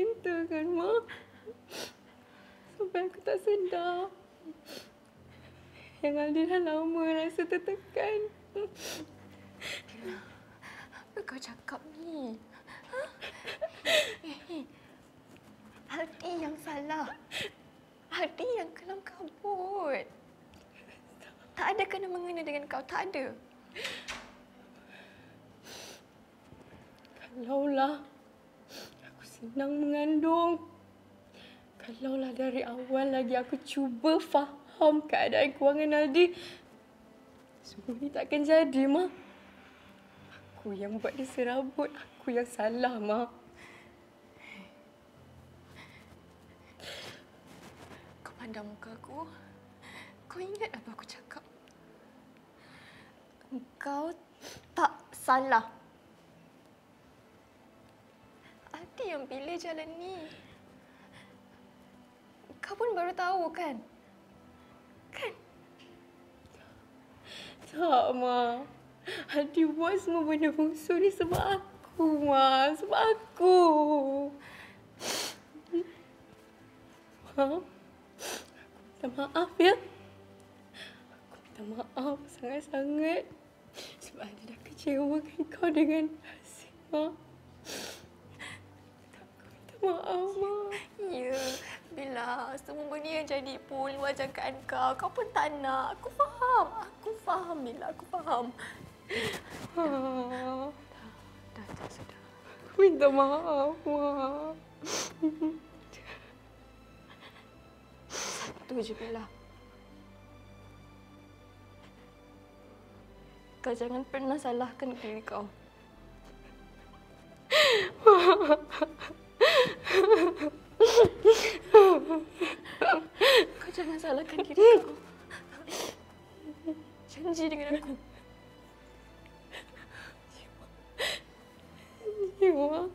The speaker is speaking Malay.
cinta kan, Ma? Sampai aku tak sedar. Yang Aldi dah lama rasa tertekan. Apa kau cakap ni? Aldi yang salah. Aldi yang kelam kabut. Tak ada kena-mengena dengan kau. Tak ada. Kalaulah aku senang mengandung. Kalaulah dari awal lagi aku cuba faham keadaan kewangan Aldi, semua ni takkan jadi, Ma. Aku yang buat dia serabut. Aku yang salah, Ma. Kau pandang muka aku. Kau ingat apa aku cakap? Kau tak salah. Aldi yang pilih jalan ni. Kau pun baru tahu kan? Kan? Tak, Ma. Aldi buat semua benda busuk ni sebab aku, Ma. Sebab aku. Ma, aku minta maaf ya. Aku minta maaf sangat-sangat. Sebab Aldi dah kecewakan kau dengan Hasif, Ma. Aku minta maaf, Ma. Ya, bila semua benda yang jadi pun luar jangkaan kau. Kau pun tak nak. Aku faham. Aku faham, Bila. Aku faham. Dah, sudah. Aku minta maaf, Ma. Satu je, Bila. Kau jangan pernah salahkan diri kau. Kau jangan salahkan diri kau. Janji dengan aku. Ya, Ma.